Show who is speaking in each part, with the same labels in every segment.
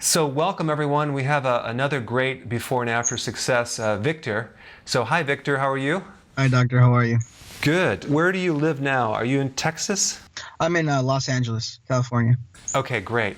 Speaker 1: So welcome everyone. We have another great before and after success, Victor. So hi Victor, how are you?
Speaker 2: Hi, doctor. How are you?
Speaker 1: Good. Where do you live now? Are you in Texas?
Speaker 2: I'm in Los Angeles, California.
Speaker 1: Okay, great.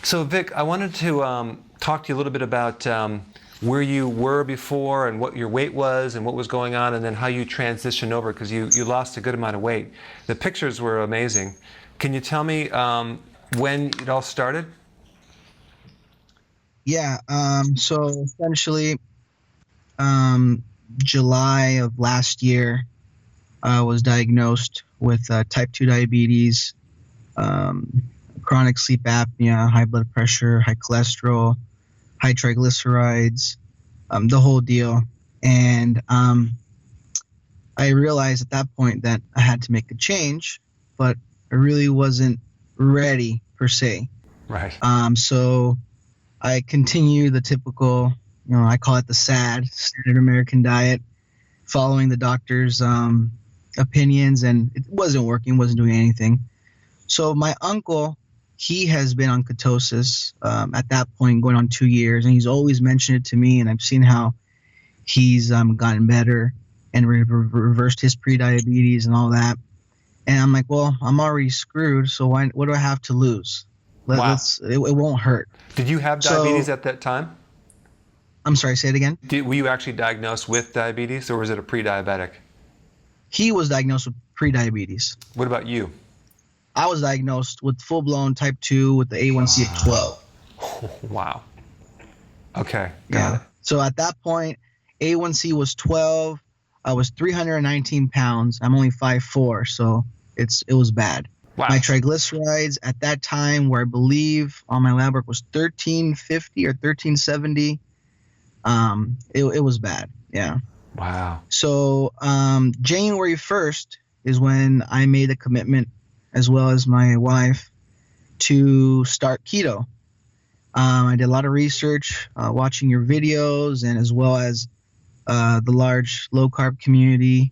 Speaker 1: So Vic, I wanted to talk to you a little bit about where you were before and what your weight was and what was going on, and then how you transitioned over, because you lost a good amount of weight. The pictures were amazing. Can you tell me when it all started?
Speaker 2: Yeah. So essentially, um, July of last year, I was diagnosed with type 2 diabetes, um, chronic sleep apnea, high blood pressure, high cholesterol, high triglycerides, the whole deal. And I realized at that point that I had to make a change, but I really wasn't ready per se.
Speaker 1: Right.
Speaker 2: So I continue the typical, I call it the standard American diet, following the doctor's opinions, and it wasn't working, wasn't doing anything. So my uncle, he has been on ketosis at that point, going on 2 years, and he's always mentioned it to me, and I've seen how he's gotten better and reversed his pre-diabetes and all that. And I'm like, well, I'm already screwed, so what do I have to lose?
Speaker 1: Wow.
Speaker 2: It won't hurt.
Speaker 1: Did you have diabetes
Speaker 2: So
Speaker 1: at that time?
Speaker 2: I'm sorry, say it again.
Speaker 1: Were you actually diagnosed with diabetes, or was it a pre-diabetic?
Speaker 2: He was diagnosed with pre-diabetes.
Speaker 1: What about you?
Speaker 2: I was diagnosed with full-blown type 2 with the A1C at 12.
Speaker 1: Wow. Okay, got
Speaker 2: Yeah.
Speaker 1: it.
Speaker 2: So at that point, A1C was 12. I was 319 pounds. I'm only 5'4", so it was bad.
Speaker 1: Wow.
Speaker 2: My triglycerides at that time, where I believe on my lab work, was 1350 or 1370. It was bad. Yeah.
Speaker 1: Wow.
Speaker 2: So January 1st is when I made a commitment, as well as my wife, to start keto. I did a lot of research, watching your videos, and as well as the large low carb community.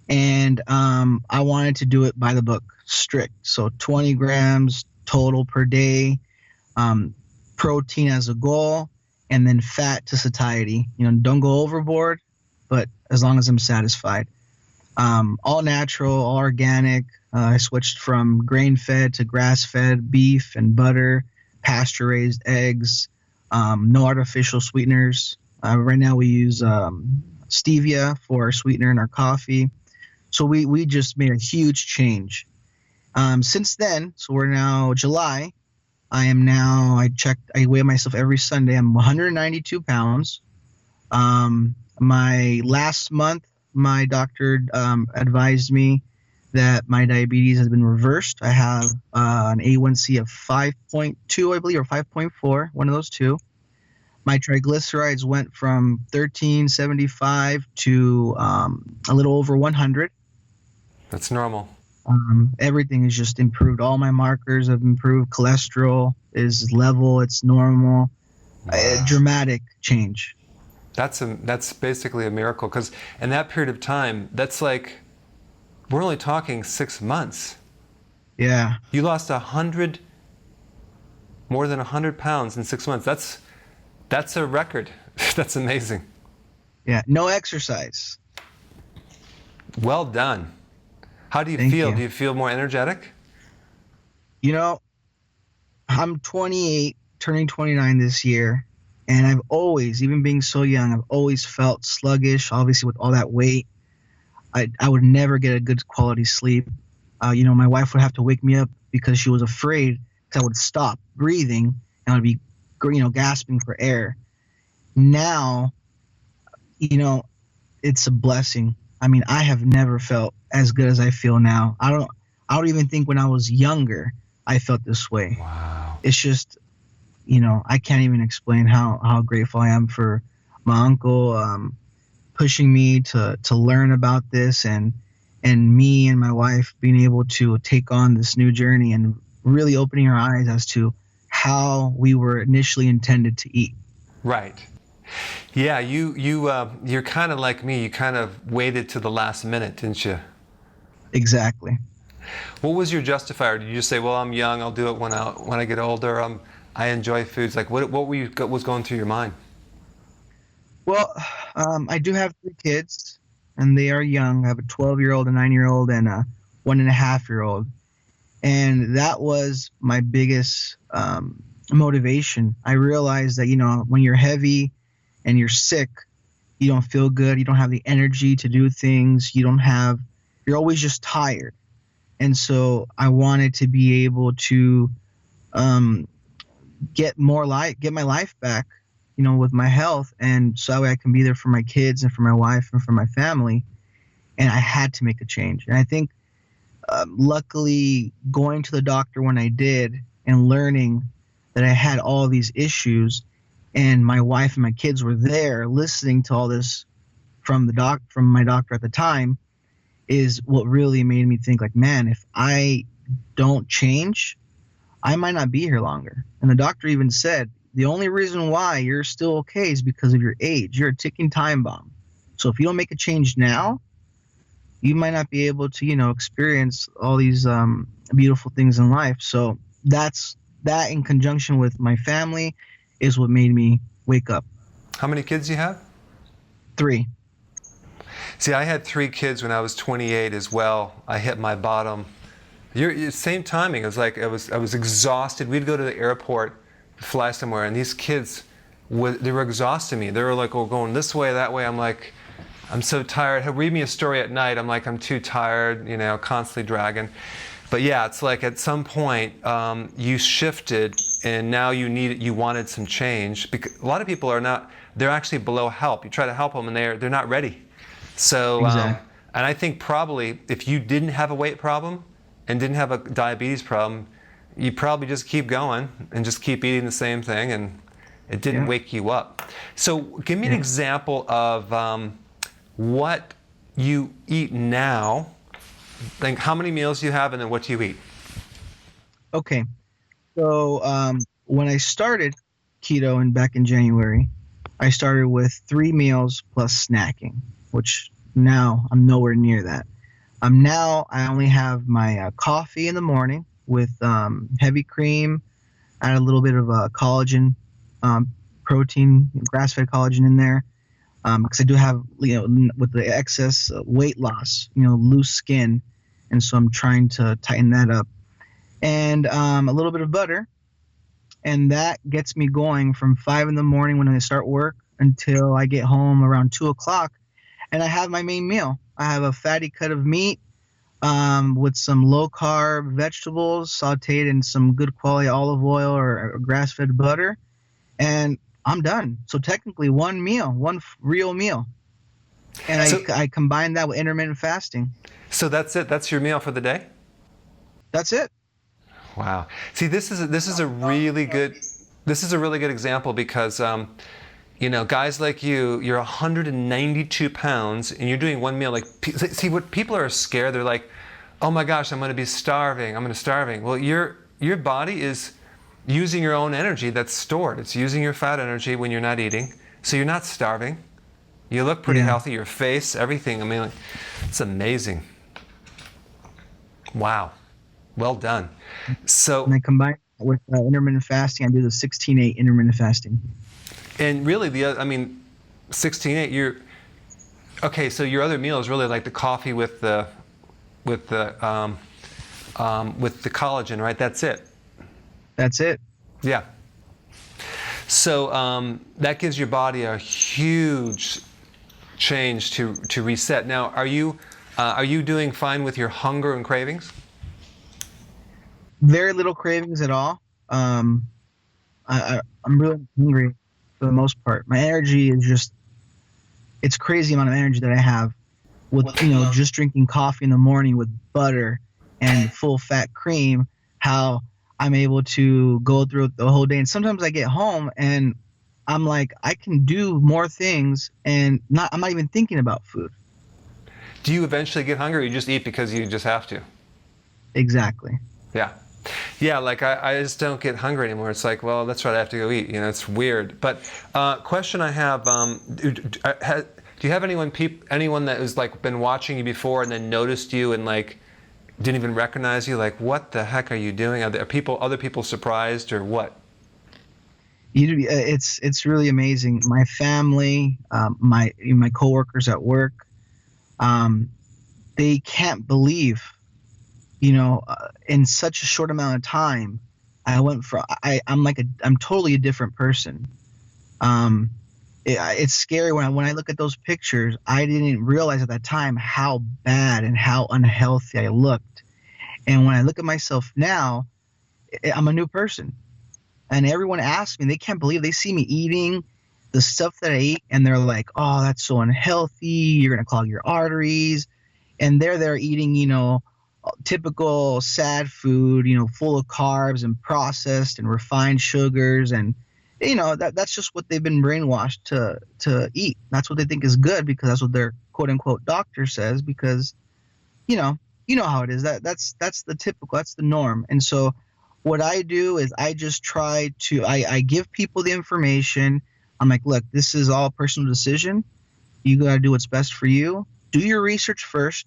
Speaker 2: And I wanted to do it by the book, strict. So 20 grams total per day, protein as a goal, and then fat to satiety. Don't go overboard, but as long as I'm satisfied. All natural, all organic. I switched from grain-fed to grass-fed beef and butter, pasture-raised eggs, no artificial sweeteners. Right now we use stevia for our sweetener in our coffee. So we just made a huge change. Since then, so we're now July, I weigh myself every Sunday. I'm 192 pounds. My last month, my doctor advised me that my diabetes has been reversed. I have an A1C of 5.2, I believe, or 5.4, one of those two. My triglycerides went from 1375 to a little over 100.
Speaker 1: That's normal.
Speaker 2: Everything has just improved. All my markers have improved. Cholesterol is level. It's normal.
Speaker 1: Wow.
Speaker 2: A dramatic change.
Speaker 1: That's basically a miracle, because in that period of time, that's like, we're only talking 6 months.
Speaker 2: Yeah.
Speaker 1: You lost more than 100 pounds in 6 months. That's a record. That's amazing.
Speaker 2: Yeah. No exercise.
Speaker 1: Well done. How do you
Speaker 2: Thank
Speaker 1: feel?
Speaker 2: you.
Speaker 1: Do you feel more energetic?
Speaker 2: I'm 28, turning 29 this year, and I've always, even being so young, I've always felt sluggish. Obviously, with all that weight, I would never get a good quality sleep. My wife would have to wake me up because she was afraid, because I would stop breathing and I'd be, gasping for air. Now, it's a blessing. I mean, I have never felt as good as I feel now. I don't even think when I was younger I felt this way.
Speaker 1: Wow.
Speaker 2: It's just, I can't even explain how grateful I am for my uncle pushing me to learn about this, and me and my wife being able to take on this new journey and really opening our eyes as to how we were initially intended to eat.
Speaker 1: Right. Yeah, you're kind of like me. You kind of waited to the last minute, didn't you?
Speaker 2: Exactly.
Speaker 1: What was your justifier? Did you just say, "Well, I'm young. I'll do it when I get older. I enjoy foods. Like what was going through your mind?
Speaker 2: Well, I do have three kids, and they are young. I have a 12-year-old, a 9-year-old, and a 1.5-year-old. And that was my biggest motivation. I realized that, when you're heavy and you're sick, you don't feel good. You don't have the energy to do things. You're always just tired. And so I wanted to be able to get my life back, with my health. And so that way I can be there for my kids and for my wife and for my family. And I had to make a change. And I think, luckily, going to the doctor when I did and learning that I had all these issues, and my wife and my kids were there listening to all this from my doctor at the time, is what really made me think, like, man, if I don't change, I might not be here longer. And the doctor even said, the only reason why you're still okay is because of your age. You're a ticking time bomb. So if you don't make a change now, you might not be able to, experience all these beautiful things in life. So that in conjunction with my family is what made me wake up.
Speaker 1: How many kids do you have?
Speaker 2: 3.
Speaker 1: See, I had 3 kids when I was 28 as well. I hit my bottom. Same timing. It was like I was exhausted. We'd go to the airport, fly somewhere, and these kids, they were exhausting me. They were like, oh, going this way, that way. I'm like, I'm so tired. Read me a story at night. I'm like, I'm too tired, constantly dragging. But yeah, it's like at some point you shifted, and now you wanted some change. Because a lot of people they're actually below help. You try to help them, and they're not ready. So,
Speaker 2: Exactly.
Speaker 1: And I think probably if you didn't have a weight problem and didn't have a diabetes problem, you probably just keep going and just keep eating the same thing, and it didn't wake you up. So give me an example of what you eat now. Like how many meals do you have, and then what do you eat?
Speaker 2: Okay. So when I started keto back in January, I started with 3 meals plus snacking, which now I'm nowhere near that. Now I only have my coffee in the morning with heavy cream, add a little bit of collagen, protein, grass-fed collagen in there, because I do have, with the excess weight loss, loose skin, and so I'm trying to tighten that up. And a little bit of butter, and that gets me going from 5 in the morning when I start work until I get home around 2 o'clock, and I have my main meal. I have a fatty cut of meat with some low-carb vegetables sautéed in some good quality olive oil or grass-fed butter, and I'm done. So technically one real meal. And I combine that with intermittent fasting.
Speaker 1: So that's it? That's your meal for the day?
Speaker 2: That's it.
Speaker 1: Wow. See, this is a really good example because guys like you're 192 pounds and you're doing one meal. Like, see, what people are scared, they're like, oh my gosh, I'm going to be starving. I'm going to starving. Well, your body is using your own energy that's stored. It's using your fat energy when you're not eating. So you're not starving. You look pretty healthy. Your face, everything. I mean, it's amazing. Wow. Well done. So,
Speaker 2: and I combine it with intermittent fasting. I do the 16/8 intermittent fasting.
Speaker 1: And really, 16/8. Okay. So your other meal is really like the coffee with the collagen, right? That's it.
Speaker 2: That's it.
Speaker 1: Yeah. So that gives your body a huge change to reset. Now, are you doing fine with your hunger and cravings?
Speaker 2: Very little cravings at all. I'm really hungry for the most part. My energy is it's crazy amount of energy that I have with, just drinking coffee in the morning with butter and full fat cream, how I'm able to go through the whole day. And sometimes I get home and I'm like, I can do more things and I'm not even thinking about food.
Speaker 1: Do you eventually get hungry or you just eat because you just have to?
Speaker 2: Exactly.
Speaker 1: Yeah. Yeah, like I just don't get hungry anymore. It's like, well, that's right, I have to go eat. It's weird. But question I have, do you have anyone that has like been watching you before and then noticed you and like didn't even recognize you? Like, what the heck are you doing? Are other people surprised or what?
Speaker 2: It's really amazing. My family, my coworkers at work, um, they can't believe, in such a short amount of time, I'm totally a different person. Um, it's scary when I look at those pictures. I didn't realize at that time how bad and how unhealthy I looked. And when I look at myself now, I'm a new person. And everyone asks me, they can't believe they see me eating the stuff that I eat, and they're like, "Oh, that's so unhealthy. You're gonna clog your arteries." And they're eating, typical sad food, full of carbs and processed and refined sugars, and that's just what they've been brainwashed to eat. That's what they think is good because that's what their quote unquote doctor says. Because how it is. That's the typical. That's the norm. And so what I do is I just try to I give people the information. I'm like, look, this is all a personal decision. You got to do what's best for you. Do your research first,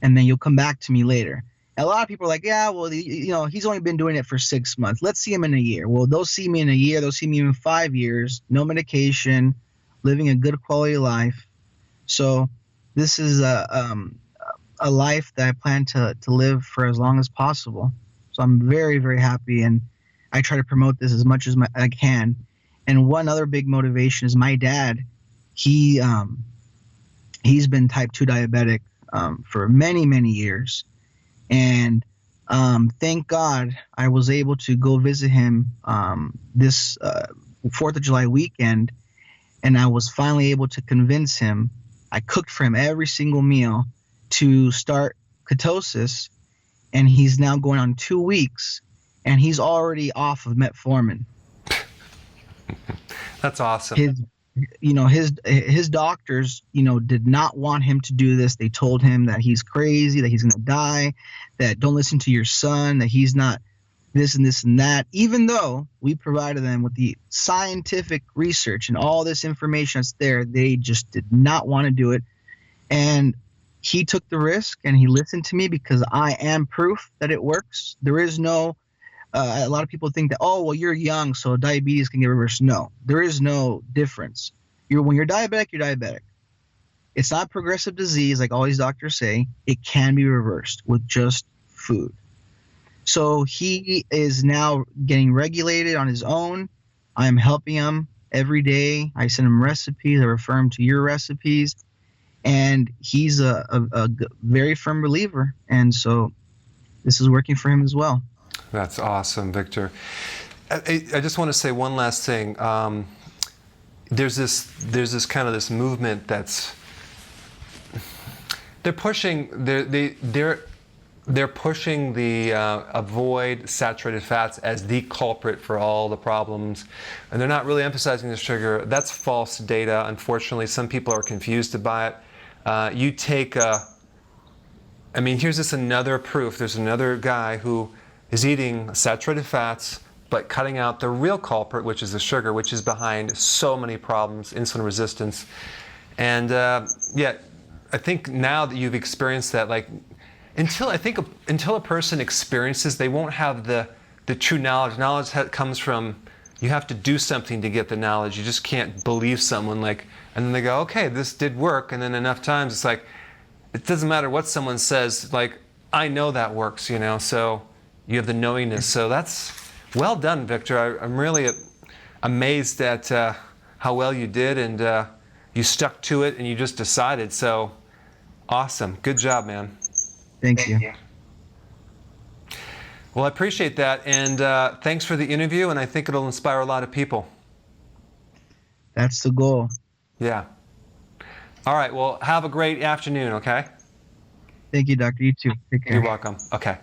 Speaker 2: and then you'll come back to me later. And a lot of people are like, yeah, well, he's only been doing it for 6 months. Let's see him in a year. Well, they'll see me in a year. They'll see me in 5 years. No medication, living a good quality of life. So this is a life that I plan to live for as long as possible. So I'm very, very happy, and I try to promote this as much as I can. And one other big motivation is my dad. He's been type 2 diabetic for many, many years. And thank God I was able to go visit him this 4th of July weekend, and I was finally able to convince him. I cooked for him every single meal to start ketosis, and he's now going on 2 weeks, and he's already off of metformin.
Speaker 1: That's awesome.
Speaker 2: His doctors, did not want him to do this. They told him that he's crazy, that he's going to die, that don't listen to your son, that he's not this and this and that. Even though we provided them with the scientific research and all this information that's there, they just did not want to do it. And he took the risk, and he listened to me because I am proof that it works. There is no a lot of people think that, oh, well, you're young, so diabetes can get reversed. No, there is no difference. When you're diabetic, you're diabetic. It's not progressive disease like all these doctors say. It can be reversed with just food. So he is now getting regulated on his own. I am helping him every day. I send him recipes. I refer him to your recipes. And he's a very firm believer. And so this is working for him as well.
Speaker 1: That's awesome, Victor. I just want to say one last thing. There's this kind of this movement that's they're pushing the avoid saturated fats as the culprit for all the problems, and they're not really emphasizing the sugar. That's false data. Unfortunately, some people are confused by it. Here's just another proof. There's another guy who is eating saturated fats, but cutting out the real culprit, which is the sugar, which is behind so many problems, insulin resistance. And I think now that you've experienced that, until a person experiences, they won't have the true knowledge. Knowledge comes from, you have to do something to get the knowledge. You just can't believe someone and then they go, okay, this did work. And then enough times it's like, it doesn't matter what someone says, I know that works, so you have the knowingness. So that's well done, Victor. I'm really amazed at how well you did, and you stuck to it and you just decided. So awesome. Good job, man.
Speaker 2: Thank you.
Speaker 1: Well, I appreciate that, and thanks for the interview, and I think it'll inspire a lot of people.
Speaker 2: That's the goal.
Speaker 1: Yeah. All right, well, have a great afternoon, okay?
Speaker 2: Thank you, Doctor. You too. Take care.
Speaker 1: You're welcome. Okay.